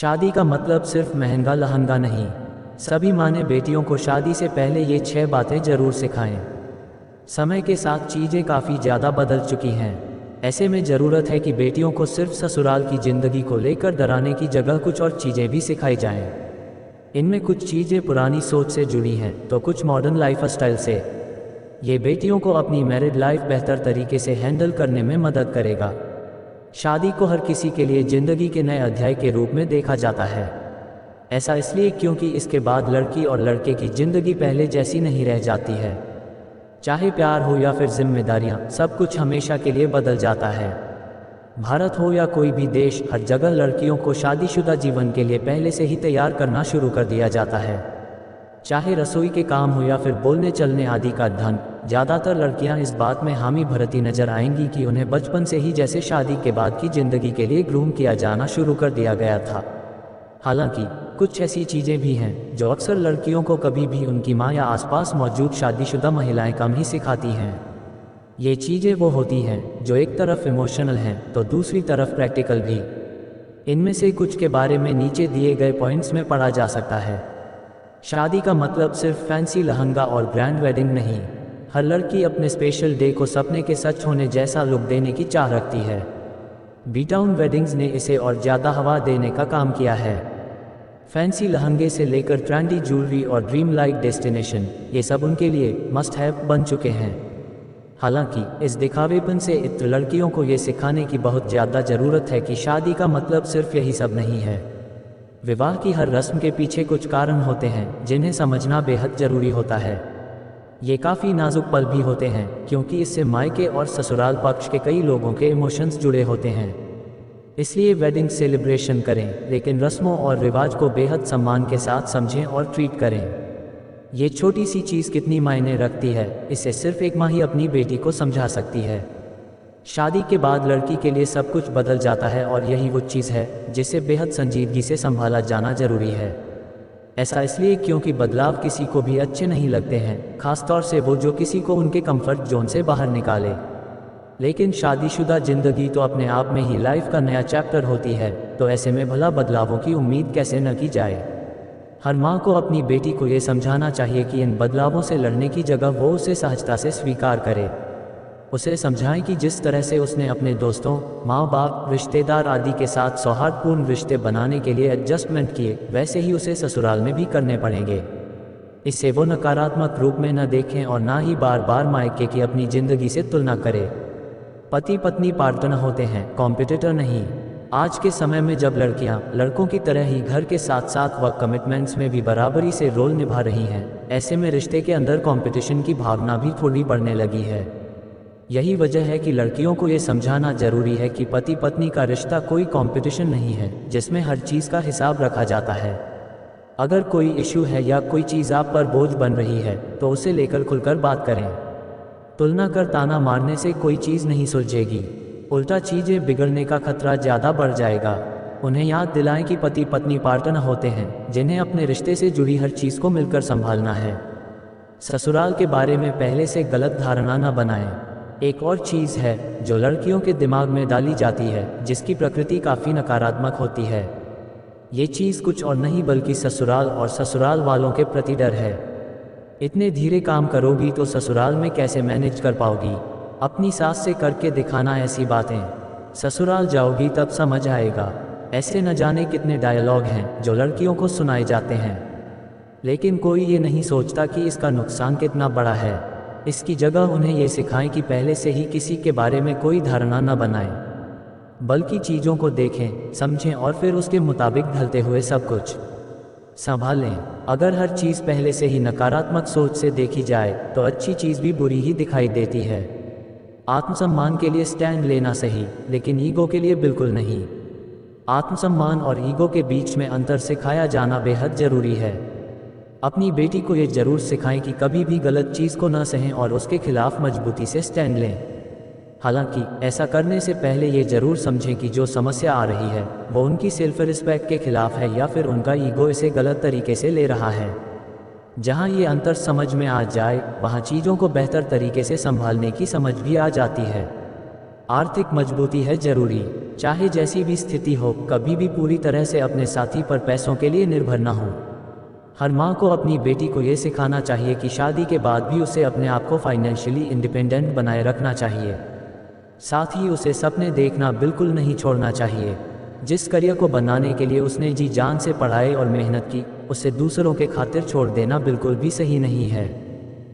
शादी का मतलब सिर्फ महंगा लहंगा नहीं। सभी माँ ने बेटियों को शादी से पहले ये 6 बातें जरूर सिखाएं। समय के साथ चीज़ें काफ़ी ज़्यादा बदल चुकी हैं। ऐसे में ज़रूरत है कि बेटियों को सिर्फ ससुराल की ज़िंदगी को लेकर डराने की जगह कुछ और चीज़ें भी सिखाई जाएं। इनमें कुछ चीज़ें पुरानी सोच से जुड़ी हैं तो कुछ मॉडर्न लाइफ स्टाइल से। ये बेटियों को अपनी मैरिड लाइफ बेहतर तरीके से हैंडल करने में मदद करेगा। शादी को हर किसी के लिए ज़िंदगी के नए अध्याय के रूप में देखा जाता है। ऐसा इसलिए क्योंकि इसके बाद लड़की और लड़के की ज़िंदगी पहले जैसी नहीं रह जाती है। चाहे प्यार हो या फिर जिम्मेदारियां, सब कुछ हमेशा के लिए बदल जाता है। भारत हो या कोई भी देश, हर जगह लड़कियों को शादीशुदा जीवन के लिए पहले से ही तैयार करना शुरू कर दिया जाता है। चाहे रसोई के काम हो या फिर बोलने चलने आदि का ढंग, ज़्यादातर लड़कियां इस बात में हामी भरती नजर आएंगी कि उन्हें बचपन से ही जैसे शादी के बाद की ज़िंदगी के लिए ग्रूम किया जाना शुरू कर दिया गया था। हालांकि कुछ ऐसी चीज़ें भी हैं जो अक्सर लड़कियों को कभी भी उनकी माँ या आसपास मौजूद शादीशुदा महिलाएं कम ही सिखाती हैं। ये चीज़ें वो होती हैं जो एक तरफ इमोशनल हैं तो दूसरी तरफ प्रैक्टिकल भी। इनमें से कुछ के बारे में नीचे दिए गए पॉइंट्स में पढ़ा जा सकता है। शादी का मतलब सिर्फ फैंसी लहंगा और ग्रैंड वेडिंग नहीं। हर लड़की अपने स्पेशल डे को सपने के सच होने जैसा लुक देने की चाह रखती है। बी-टाउन वेडिंग्स ने इसे और ज़्यादा हवा देने का काम किया है। फैंसी लहंगे से लेकर ट्रेंडी ज्वेलरी और ड्रीम लाइक डेस्टिनेशन, ये सब उनके लिए मस्ट हैव बन चुके हैं। हालांकि इस दिखावेपन से इत्र लड़कियों को ये सिखाने की बहुत ज़्यादा ज़रूरत है कि शादी का मतलब सिर्फ यही सब नहीं है। विवाह की हर रस्म के पीछे कुछ कारण होते हैं जिन्हें समझना बेहद ज़रूरी होता है। ये काफ़ी नाजुक पल भी होते हैं क्योंकि इससे मायके और ससुराल पक्ष के कई लोगों के इमोशंस जुड़े होते हैं। इसलिए वेडिंग सेलिब्रेशन करें, लेकिन रस्मों और रिवाज को बेहद सम्मान के साथ समझें और ट्रीट करें। ये छोटी सी चीज़ कितनी मायने रखती है, इसे सिर्फ एक माँ ही अपनी बेटी को समझा सकती है। शादी के बाद लड़की के लिए सब कुछ बदल जाता है और यही वो चीज़ है जिसे बेहद संजीदगी से संभाला जाना जरूरी है। ऐसा इसलिए क्योंकि बदलाव किसी को भी अच्छे नहीं लगते हैं, खासतौर से वो जो किसी को उनके कंफर्ट जोन से बाहर निकाले। लेकिन शादीशुदा जिंदगी तो अपने आप में ही लाइफ का नया चैप्टर होती है, तो ऐसे में भला बदलावों की उम्मीद कैसे न की जाए। हर माँ को अपनी बेटी को ये समझाना चाहिए कि इन बदलावों से लड़ने की जगह वो उसे सहजता से स्वीकार करे। उसे समझाएं कि जिस तरह से उसने अपने दोस्तों, माँ बाप, रिश्तेदार आदि के साथ सौहार्दपूर्ण रिश्ते बनाने के लिए एडजस्टमेंट किए, वैसे ही उसे ससुराल में भी करने पड़ेंगे। इससे वो नकारात्मक रूप में न देखें और ना ही बार बार मायके की अपनी ज़िंदगी से तुलना करें। पति पत्नी पार्टनर होते हैं, कॉम्पिटिटर नहीं। आज के समय में जब लड़कियां लड़कों की तरह ही घर के साथ साथ वर्क कमिटमेंट्स में भी बराबरी से रोल निभा रही हैं, ऐसे में रिश्ते के अंदर कंपटीशन की भावना भी थोड़ी बढ़ने लगी है। यही वजह है कि लड़कियों को ये समझाना जरूरी है कि पति पत्नी का रिश्ता कोई कंपटीशन नहीं है जिसमें हर चीज़ का हिसाब रखा जाता है। अगर कोई इशू है या कोई चीज़ आप पर बोझ बन रही है तो उसे लेकर खुलकर बात करें। तुलना कर ताना मारने से कोई चीज़ नहीं सुलझेगी, उल्टा चीज़ें बिगड़ने का खतरा ज़्यादा बढ़ जाएगा। उन्हें याद दिलाएं कि पति पत्नी पार्टनर होते हैं जिन्हें अपने रिश्ते से जुड़ी हर चीज़ को मिलकर संभालना है। ससुराल के बारे में पहले से गलत धारणा न बनाएं। एक और चीज़ है जो लड़कियों के दिमाग में डाली जाती है, जिसकी प्रकृति काफ़ी नकारात्मक होती है। ये चीज़ कुछ और नहीं बल्कि ससुराल और ससुराल वालों के प्रति डर है। इतने धीरे काम करोगी तो ससुराल में कैसे मैनेज कर पाओगी। अपनी सास से करके दिखाना ऐसी बातें, ससुराल जाओगी तब समझ आएगा। ऐसे न जाने कितने डायलॉग हैं जो लड़कियों को सुनाए जाते हैं, लेकिन कोई ये नहीं सोचता कि इसका नुकसान कितना बड़ा है। इसकी जगह उन्हें ये सिखाएं कि पहले से ही किसी के बारे में कोई धारणा न बनाएं, बल्कि चीज़ों को देखें, समझें और फिर उसके मुताबिक ढलते हुए सब कुछ संभालें। अगर हर चीज़ पहले से ही नकारात्मक सोच से देखी जाए तो अच्छी चीज़ भी बुरी ही दिखाई देती है। आत्मसम्मान के लिए स्टैंड लेना सही, लेकिन ईगो के लिए बिल्कुल नहीं। आत्मसम्मान और ईगो के बीच में अंतर सिखाया जाना बेहद ज़रूरी है। अपनी बेटी को ये जरूर सिखाएं कि कभी भी गलत चीज़ को न सहें और उसके खिलाफ मजबूती से स्टैंड लें। हालांकि ऐसा करने से पहले ये जरूर समझें कि जो समस्या आ रही है वो उनकी सेल्फ रिस्पेक्ट के खिलाफ है या फिर उनका ईगो इसे गलत तरीके से ले रहा है। जहां ये अंतर समझ में आ जाए, वहां चीज़ों को बेहतर तरीके से संभालने की समझ भी आ जाती है। आर्थिक मजबूती है जरूरी। चाहे जैसी भी स्थिति हो, कभी भी पूरी तरह से अपने साथी पर पैसों के लिए निर्भर न हो। हर माँ को अपनी बेटी को ये सिखाना चाहिए कि शादी के बाद भी उसे अपने आप को फाइनेंशियली इंडिपेंडेंट बनाए रखना चाहिए। साथ ही उसे सपने देखना बिल्कुल नहीं छोड़ना चाहिए। जिस करियर को बनाने के लिए उसने जी जान से पढ़ाई और मेहनत की, उसे दूसरों के खातिर छोड़ देना बिल्कुल भी सही नहीं है।